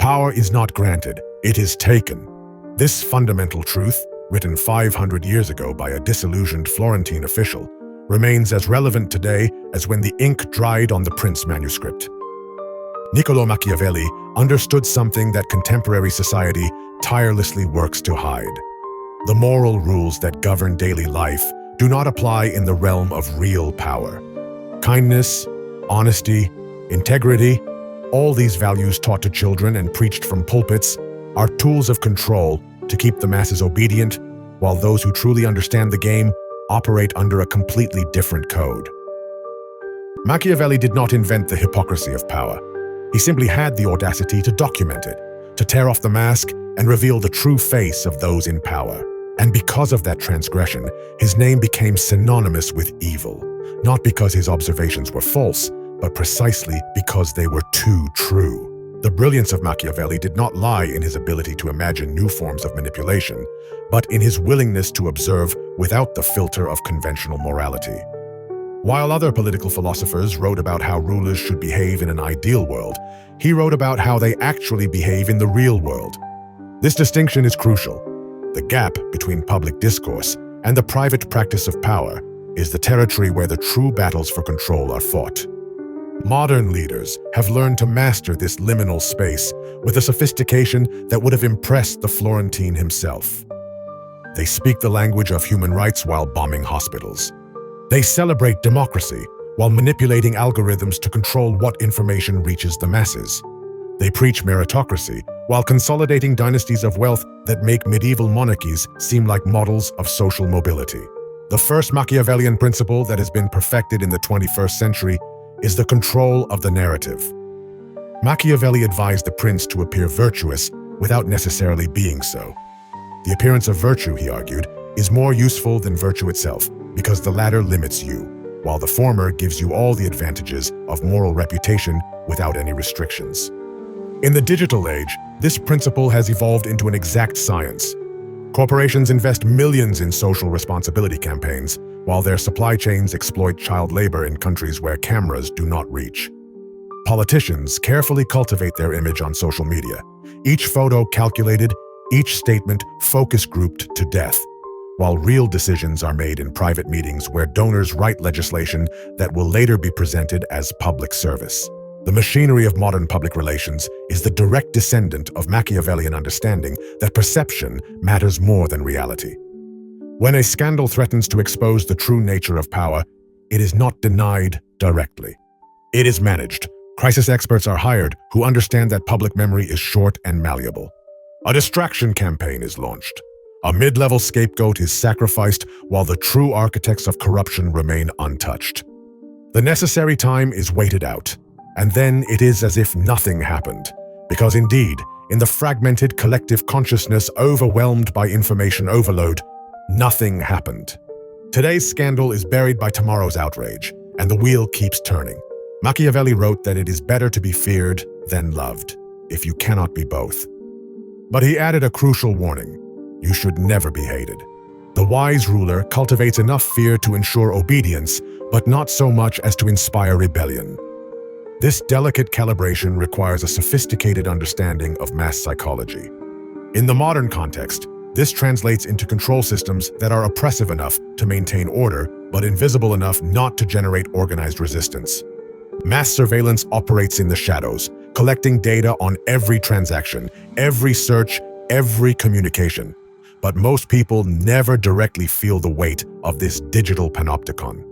Power is not granted, it is taken. This fundamental truth, written 500 years ago by a disillusioned Florentine official, remains as relevant today as when the ink dried on the Prince manuscript. Niccolò Machiavelli understood something that contemporary society tirelessly works to hide. The moral rules that govern daily life do not apply in the realm of real power. Kindness, honesty, integrity, all these values taught to children and preached from pulpits are tools of control to keep the masses obedient, while those who truly understand the game operate under a completely different code. Machiavelli did not invent the hypocrisy of power. He simply had the audacity to document it, to tear off the mask and reveal the true face of those in power. And because of that transgression, his name became synonymous with evil, not because his observations were false, but precisely because they were too true. The brilliance of Machiavelli did not lie in his ability to imagine new forms of manipulation, but in his willingness to observe without the filter of conventional morality. While other political philosophers wrote about how rulers should behave in an ideal world, he wrote about how they actually behave in the real world. This distinction is crucial. The gap between public discourse and the private practice of power is the territory where the true battles for control are fought. Modern leaders have learned to master this liminal space with a sophistication that would have impressed the Florentine himself. They speak the language of human rights while bombing hospitals. They celebrate democracy while manipulating algorithms to control what information reaches the masses. They preach meritocracy while consolidating dynasties of wealth that make medieval monarchies seem like models of social mobility. The first Machiavellian principle that has been perfected in the 21st century is the control of the narrative. Machiavelli advised the prince to appear virtuous without necessarily being so. The appearance of virtue, he argued, is more useful than virtue itself because the latter limits you, while the former gives you all the advantages of moral reputation without any restrictions. In the digital age, this principle has evolved into an exact science. Corporations invest millions in social responsibility campaigns, while their supply chains exploit child labor in countries where cameras do not reach. Politicians carefully cultivate their image on social media, each photo calculated, each statement focus grouped to death, while real decisions are made in private meetings where donors write legislation that will later be presented as public service. The machinery of modern public relations is the direct descendant of Machiavellian understanding that perception matters more than reality. When a scandal threatens to expose the true nature of power, it is not denied directly. It is managed. Crisis experts are hired who understand that public memory is short and malleable. A distraction campaign is launched. A mid-level scapegoat is sacrificed while the true architects of corruption remain untouched. The necessary time is waited out, and then it is as if nothing happened, because indeed, in the fragmented collective consciousness overwhelmed by information overload, nothing happened. Today's scandal is buried by tomorrow's outrage, and the wheel keeps turning. Machiavelli wrote that it is better to be feared than loved, if you cannot be both. But he added a crucial warning: you should never be hated. The wise ruler cultivates enough fear to ensure obedience, but not so much as to inspire rebellion. This delicate calibration requires a sophisticated understanding of mass psychology. In the modern context, this translates into control systems that are oppressive enough to maintain order, but invisible enough not to generate organized resistance. Mass surveillance operates in the shadows, collecting data on every transaction, every search, every communication. But most people never directly feel the weight of this digital panopticon.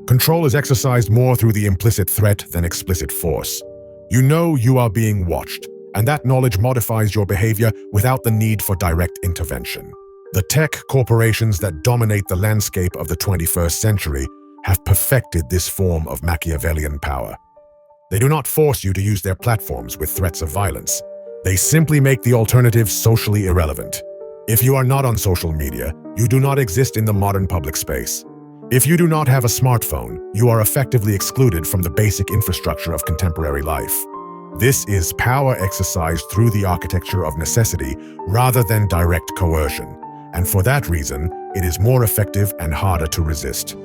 Control is exercised more through the implicit threat than explicit force. You know you are being watched, and that knowledge modifies your behavior without the need for direct intervention. The tech corporations that dominate the landscape of the 21st century have perfected this form of Machiavellian power. They do not force you to use their platforms with threats of violence. They simply make the alternative socially irrelevant. If you are not on social media, you do not exist in the modern public space. If you do not have a smartphone, you are effectively excluded from the basic infrastructure of contemporary life. This is power exercised through the architecture of necessity rather than direct coercion, and for that reason, it is more effective and harder to resist.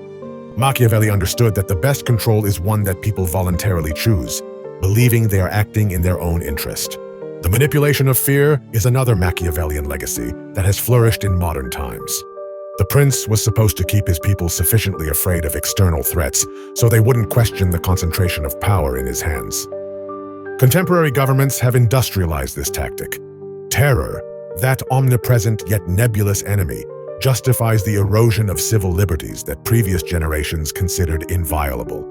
Machiavelli understood that the best control is one that people voluntarily choose, believing they are acting in their own interest. The manipulation of fear is another Machiavellian legacy that has flourished in modern times. The prince was supposed to keep his people sufficiently afraid of external threats so they wouldn't question the concentration of power in his hands. Contemporary governments have industrialized this tactic. Terror, that omnipresent yet nebulous enemy, justifies the erosion of civil liberties that previous generations considered inviolable.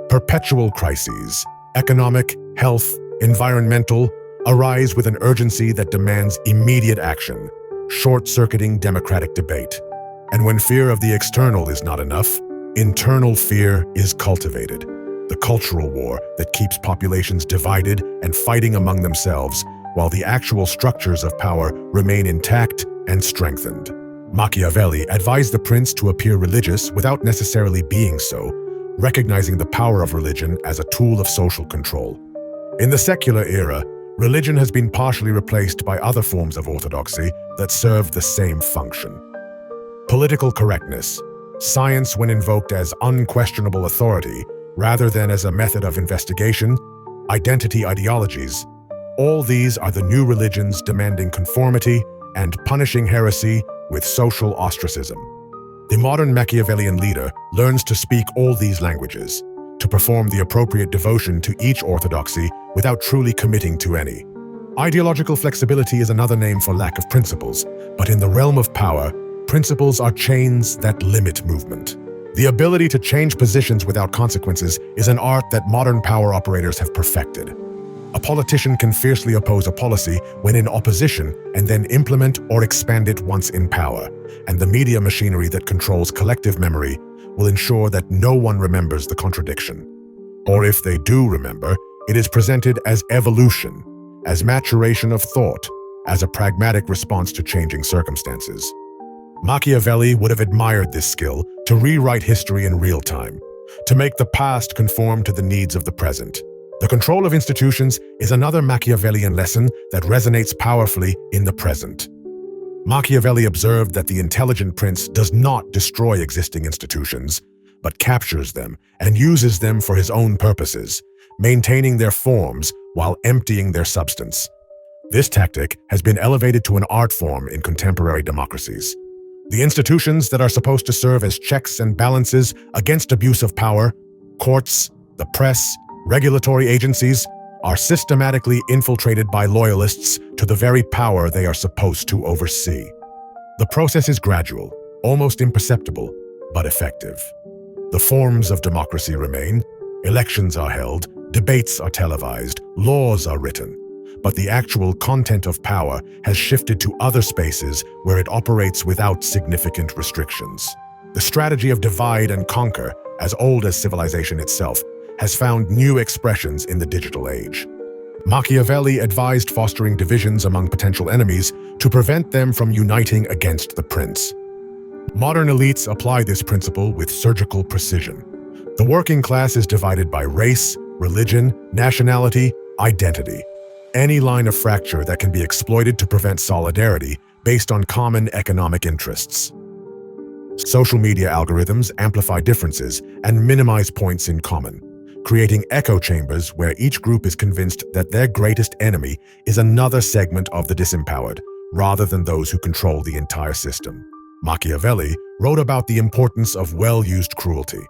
Perpetual crises, economic, health, environmental, arise with an urgency that demands immediate action, short-circuiting democratic debate. And when fear of the external is not enough, internal fear is cultivated. The cultural war that keeps populations divided and fighting among themselves, while the actual structures of power remain intact and strengthened. Machiavelli advised the prince to appear religious without necessarily being so, recognizing the power of religion as a tool of social control. In the secular era, religion has been partially replaced by other forms of orthodoxy that serve the same function. Political correctness, science when invoked as unquestionable authority rather than as a method of investigation, identity ideologies, all these are the new religions demanding conformity and punishing heresy with social ostracism. The modern Machiavellian leader learns to speak all these languages, to perform the appropriate devotion to each orthodoxy without truly committing to any. Ideological flexibility is another name for lack of principles, but in the realm of power, principles are chains that limit movement. The ability to change positions without consequences is an art that modern power operators have perfected. A politician can fiercely oppose a policy when in opposition and then implement or expand it once in power, and the media machinery that controls collective memory will ensure that no one remembers the contradiction. Or if they do remember, it is presented as evolution, as maturation of thought, as a pragmatic response to changing circumstances. Machiavelli would have admired this skill to rewrite history in real time, to make the past conform to the needs of the present. The control of institutions is another Machiavellian lesson that resonates powerfully in the present. Machiavelli observed that the intelligent prince does not destroy existing institutions, but captures them and uses them for his own purposes, maintaining their forms while emptying their substance. This tactic has been elevated to an art form in contemporary democracies. The institutions that are supposed to serve as checks and balances against abuse of power, courts, the press, regulatory agencies, are systematically infiltrated by loyalists to the very power they are supposed to oversee. The process is gradual, almost imperceptible, but effective. The forms of democracy remain, elections are held, debates are televised, laws are written, but the actual content of power has shifted to other spaces where it operates without significant restrictions. The strategy of divide and conquer, as old as civilization itself, has found new expressions in the digital age. Machiavelli advised fostering divisions among potential enemies to prevent them from uniting against the prince. Modern elites apply this principle with surgical precision. The working class is divided by race, religion, nationality, identity. Any line of fracture that can be exploited to prevent solidarity based on common economic interests. Social media algorithms amplify differences and minimize points in common, creating echo chambers where each group is convinced that their greatest enemy is another segment of the disempowered, rather than those who control the entire system. Machiavelli wrote about the importance of well-used cruelty,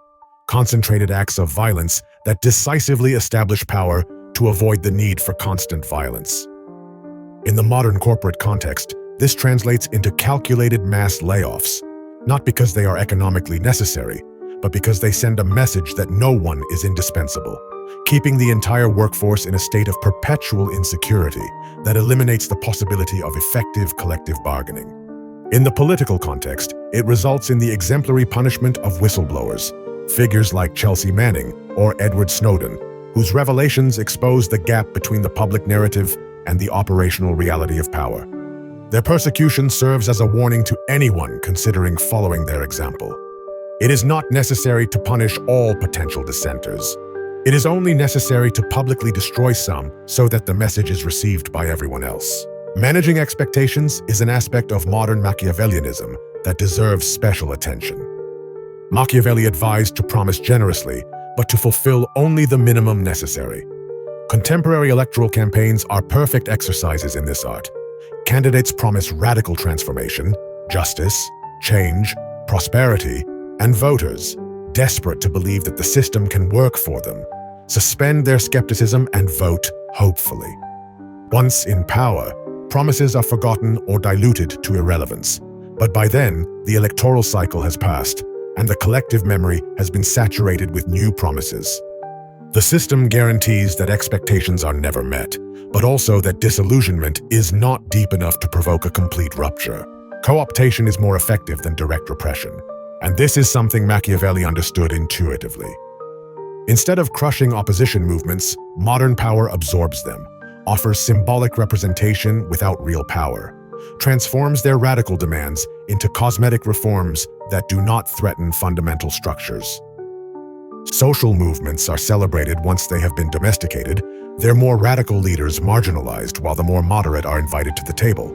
concentrated acts of violence that decisively establish power to avoid the need for constant violence. In the modern corporate context, this translates into calculated mass layoffs, not because they are economically necessary, but because they send a message that no one is indispensable, keeping the entire workforce in a state of perpetual insecurity that eliminates the possibility of effective collective bargaining. In the political context, it results in the exemplary punishment of whistleblowers, figures like Chelsea Manning or Edward Snowden, whose revelations expose the gap between the public narrative and the operational reality of power. Their persecution serves as a warning to anyone considering following their example. It is not necessary to punish all potential dissenters. It is only necessary to publicly destroy some so that the message is received by everyone else. Managing expectations is an aspect of modern Machiavellianism that deserves special attention. Machiavelli advised to promise generously, but to fulfill only the minimum necessary. Contemporary electoral campaigns are perfect exercises in this art. Candidates promise radical transformation, justice, change, prosperity, and voters, desperate to believe that the system can work for them, suspend their skepticism and vote hopefully. Once in power, promises are forgotten or diluted to irrelevance. But by then, the electoral cycle has passed, and the collective memory has been saturated with new promises. The system guarantees that expectations are never met, but also that disillusionment is not deep enough to provoke a complete rupture. Co-optation is more effective than direct repression, and this is something Machiavelli understood intuitively. Instead of crushing opposition movements, modern power absorbs them, offers symbolic representation without real power, transforms their radical demands into cosmetic reforms that do not threaten fundamental structures. Social movements are celebrated once they have been domesticated, their more radical leaders marginalized while the more moderate are invited to the table,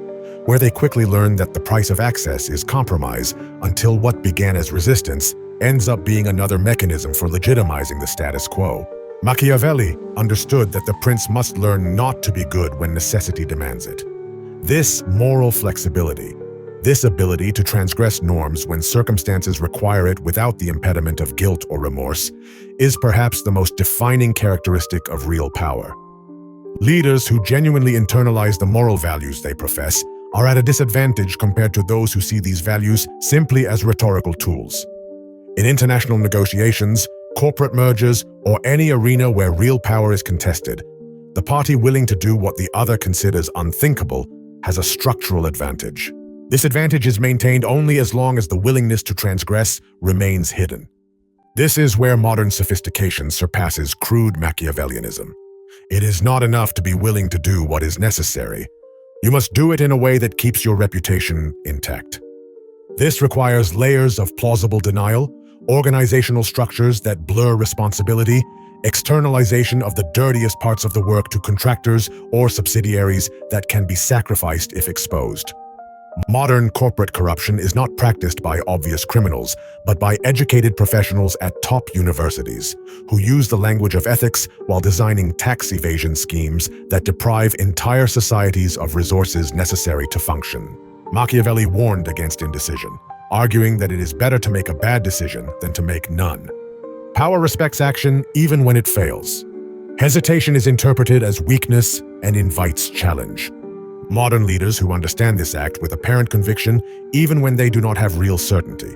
where they quickly learn that the price of access is compromise until what began as resistance ends up being another mechanism for legitimizing the status quo. Machiavelli understood that the prince must learn not to be good when necessity demands it. This moral flexibility, this ability to transgress norms when circumstances require it without the impediment of guilt or remorse, is perhaps the most defining characteristic of real power. Leaders who genuinely internalize the moral values they profess are at a disadvantage compared to those who see these values simply as rhetorical tools. In international negotiations, corporate mergers, or any arena where real power is contested, the party willing to do what the other considers unthinkable has a structural advantage. This advantage is maintained only as long as the willingness to transgress remains hidden. This is where modern sophistication surpasses crude Machiavellianism. It is not enough to be willing to do what is necessary. You must do it in a way that keeps your reputation intact. This requires layers of plausible denial, organizational structures that blur responsibility, externalization of the dirtiest parts of the work to contractors or subsidiaries that can be sacrificed if exposed. Modern corporate corruption is not practiced by obvious criminals, but by educated professionals at top universities, who use the language of ethics while designing tax evasion schemes that deprive entire societies of resources necessary to function. Machiavelli warned against indecision, arguing that it is better to make a bad decision than to make none. Power respects action even when it fails. Hesitation is interpreted as weakness and invites challenge. Modern leaders who understand this act with apparent conviction even when they do not have real certainty.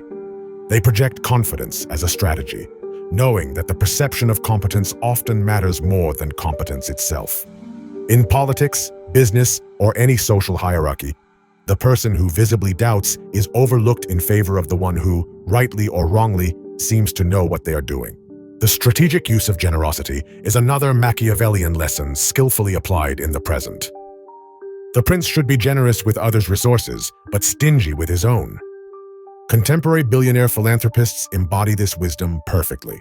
They project confidence as a strategy, knowing that the perception of competence often matters more than competence itself. In politics, business, or any social hierarchy, the person who visibly doubts is overlooked in favor of the one who, rightly or wrongly, seems to know what they are doing. The strategic use of generosity is another Machiavellian lesson skillfully applied in the present. The prince should be generous with others' resources, but stingy with his own. Contemporary billionaire philanthropists embody this wisdom perfectly.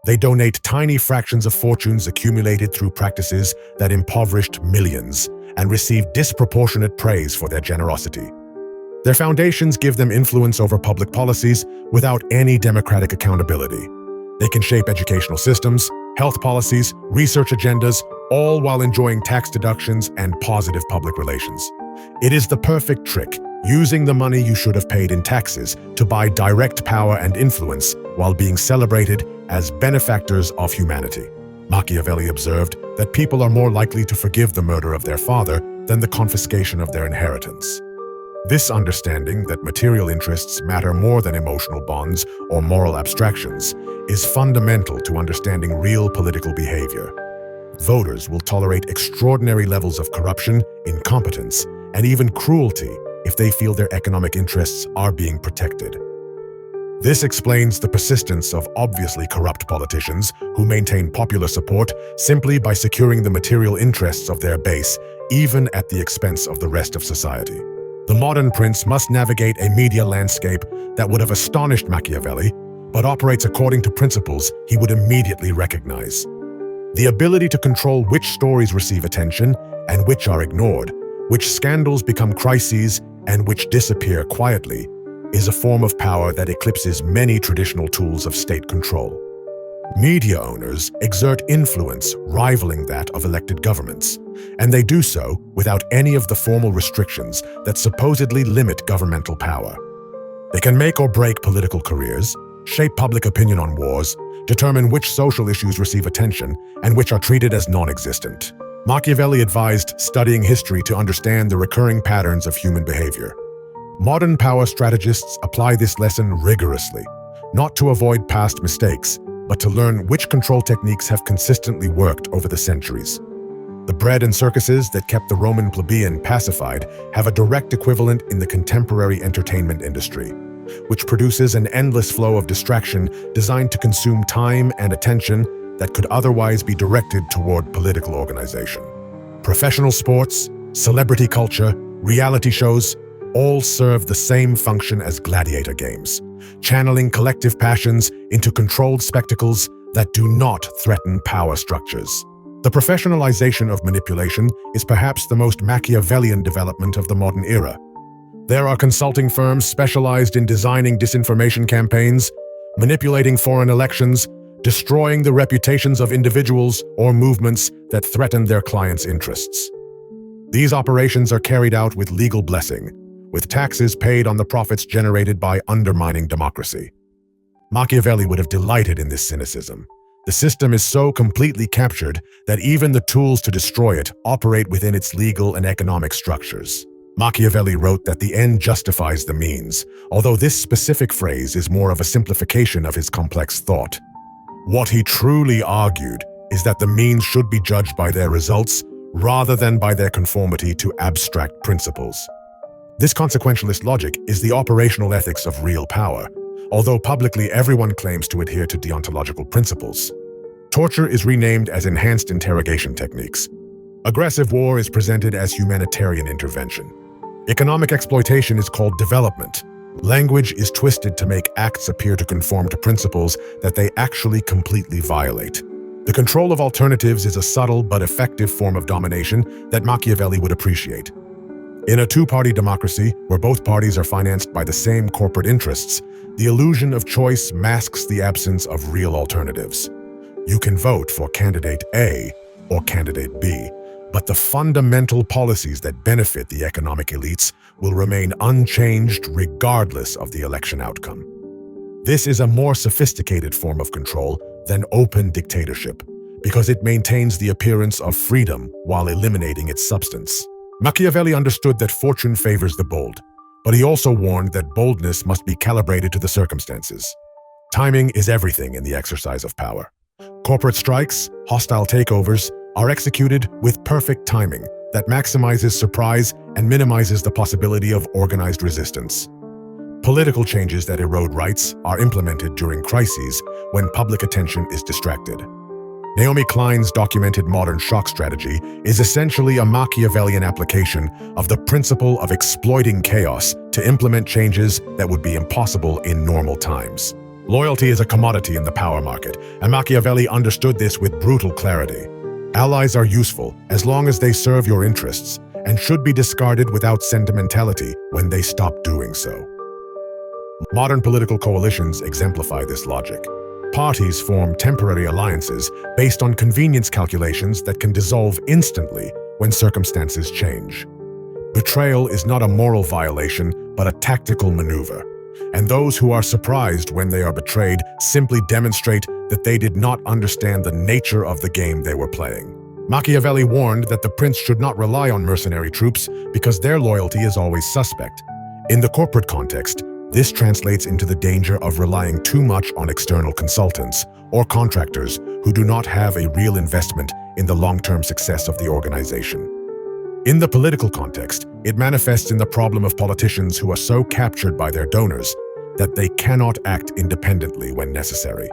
They donate tiny fractions of fortunes accumulated through practices that impoverished millions and receive disproportionate praise for their generosity. Their foundations give them influence over public policies without any democratic accountability. They can shape educational systems, health policies, research agendas, all while enjoying tax deductions and positive public relations. It is the perfect trick, using the money you should have paid in taxes to buy direct power and influence while being celebrated as benefactors of humanity. Machiavelli observed that people are more likely to forgive the murder of their father than the confiscation of their inheritance. This understanding that material interests matter more than emotional bonds or moral abstractions is fundamental to understanding real political behavior. Voters will tolerate extraordinary levels of corruption, incompetence, and even cruelty if they feel their economic interests are being protected. This explains the persistence of obviously corrupt politicians who maintain popular support simply by securing the material interests of their base, even at the expense of the rest of society. The modern prince must navigate a media landscape that would have astonished Machiavelli, but operates according to principles he would immediately recognize. The ability to control which stories receive attention and which are ignored, which scandals become crises and which disappear quietly, is a form of power that eclipses many traditional tools of state control. Media owners exert influence rivaling that of elected governments, and they do so without any of the formal restrictions that supposedly limit governmental power. They can make or break political careers, shape public opinion on wars, determine which social issues receive attention and which are treated as non-existent. Machiavelli advised studying history to understand the recurring patterns of human behavior. Modern power strategists apply this lesson rigorously, not to avoid past mistakes, but to learn which control techniques have consistently worked over the centuries. The bread and circuses that kept the Roman plebeian pacified have a direct equivalent in the contemporary entertainment industry, which produces an endless flow of distraction designed to consume time and attention that could otherwise be directed toward political organization. Professional sports, celebrity culture, reality shows all serve the same function as gladiator games, channeling collective passions into controlled spectacles that do not threaten power structures. The professionalization of manipulation is perhaps the most Machiavellian development of the modern era. There are consulting firms specialized in designing disinformation campaigns, manipulating foreign elections, destroying the reputations of individuals or movements that threaten their clients' interests. These operations are carried out with legal blessing, with taxes paid on the profits generated by undermining democracy. Machiavelli would have delighted in this cynicism. The system is so completely captured that even the tools to destroy it operate within its legal and economic structures. Machiavelli wrote that the end justifies the means, although this specific phrase is more of a simplification of his complex thought. What he truly argued is that the means should be judged by their results rather than by their conformity to abstract principles. This consequentialist logic is the operational ethics of real power, although publicly everyone claims to adhere to deontological principles. Torture is renamed as enhanced interrogation techniques. Aggressive war is presented as humanitarian intervention. Economic exploitation is called development. Language is twisted to make acts appear to conform to principles that they actually completely violate. The control of alternatives is a subtle but effective form of domination that Machiavelli would appreciate. In a two-party democracy, where both parties are financed by the same corporate interests, the illusion of choice masks the absence of real alternatives. You can vote for candidate A or candidate B, but the fundamental policies that benefit the economic elites will remain unchanged regardless of the election outcome. This is a more sophisticated form of control than open dictatorship, because it maintains the appearance of freedom while eliminating its substance. Machiavelli understood that fortune favors the bold, but he also warned that boldness must be calibrated to the circumstances. Timing is everything in the exercise of power. Corporate strikes, hostile takeovers, are executed with perfect timing that maximizes surprise and minimizes the possibility of organized resistance. Political changes that erode rights are implemented during crises when public attention is distracted. Naomi Klein's documented modern shock strategy is essentially a Machiavellian application of the principle of exploiting chaos to implement changes that would be impossible in normal times. Loyalty is a commodity in the power market, and Machiavelli understood this with brutal clarity. Allies are useful as long as they serve your interests and should be discarded without sentimentality when they stop doing so. Modern political coalitions exemplify this logic. Parties form temporary alliances based on convenience calculations that can dissolve instantly when circumstances change. Betrayal is not a moral violation, but a tactical maneuver, and those who are surprised when they are betrayed simply demonstrate that they did not understand the nature of the game they were playing. Machiavelli warned that the prince should not rely on mercenary troops because their loyalty is always suspect. In the corporate context, this translates into the danger of relying too much on external consultants or contractors who do not have a real investment in the long-term success of the organization. In the political context, it manifests in the problem of politicians who are so captured by their donors that they cannot act independently when necessary.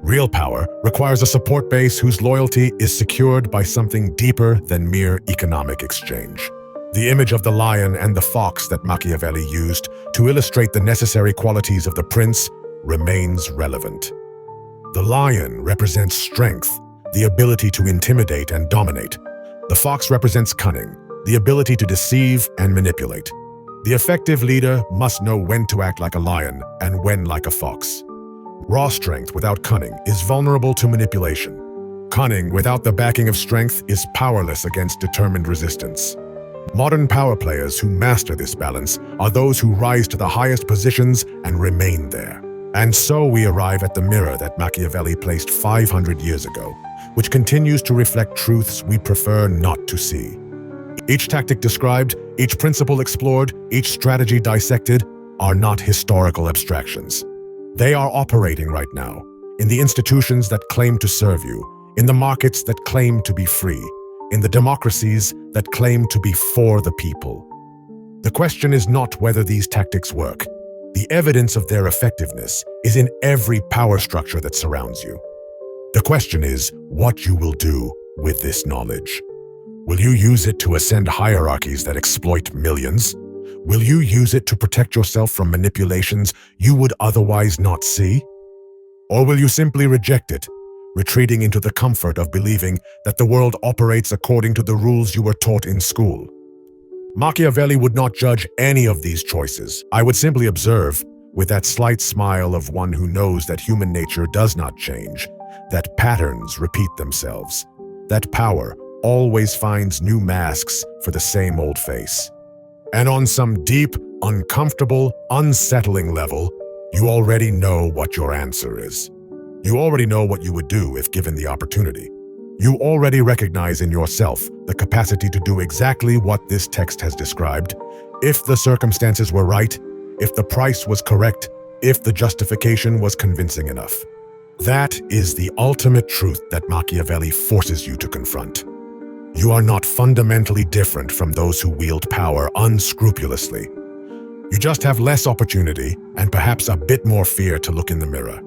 Real power requires a support base whose loyalty is secured by something deeper than mere economic exchange. The image of the lion and the fox that Machiavelli used to illustrate the necessary qualities of the prince remains relevant. The lion represents strength, the ability to intimidate and dominate. The fox represents cunning, the ability to deceive and manipulate. The effective leader must know when to act like a lion and when like a fox. Raw strength without cunning is vulnerable to manipulation. Cunning without the backing of strength is powerless against determined resistance. Modern power players who master this balance are those who rise to the highest positions and remain there. And so we arrive at the mirror that Machiavelli placed 500 years ago, which continues to reflect truths we prefer not to see. Each tactic described, each principle explored, each strategy dissected are not historical abstractions. They are operating right now, in the institutions that claim to serve you, in the markets that claim to be free, in the democracies that claim to be for the people. The question is not whether these tactics work. The evidence of their effectiveness is in every power structure that surrounds you. The question is what you will do with this knowledge. Will you use it to ascend hierarchies that exploit millions? Will you use it to protect yourself from manipulations you would otherwise not see? Or will you simply reject it, retreating into the comfort of believing that the world operates according to the rules you were taught in school? Machiavelli would not judge any of these choices. I would simply observe, with that slight smile of one who knows that human nature does not change, that patterns repeat themselves, that power always finds new masks for the same old face. And on some deep, uncomfortable, unsettling level, you already know what your answer is. You already know what you would do if given the opportunity. You already recognize in yourself the capacity to do exactly what this text has described, if the circumstances were right, if the price was correct, if the justification was convincing enough. That is the ultimate truth that Machiavelli forces you to confront. You are not fundamentally different from those who wield power unscrupulously. You just have less opportunity and perhaps a bit more fear to look in the mirror.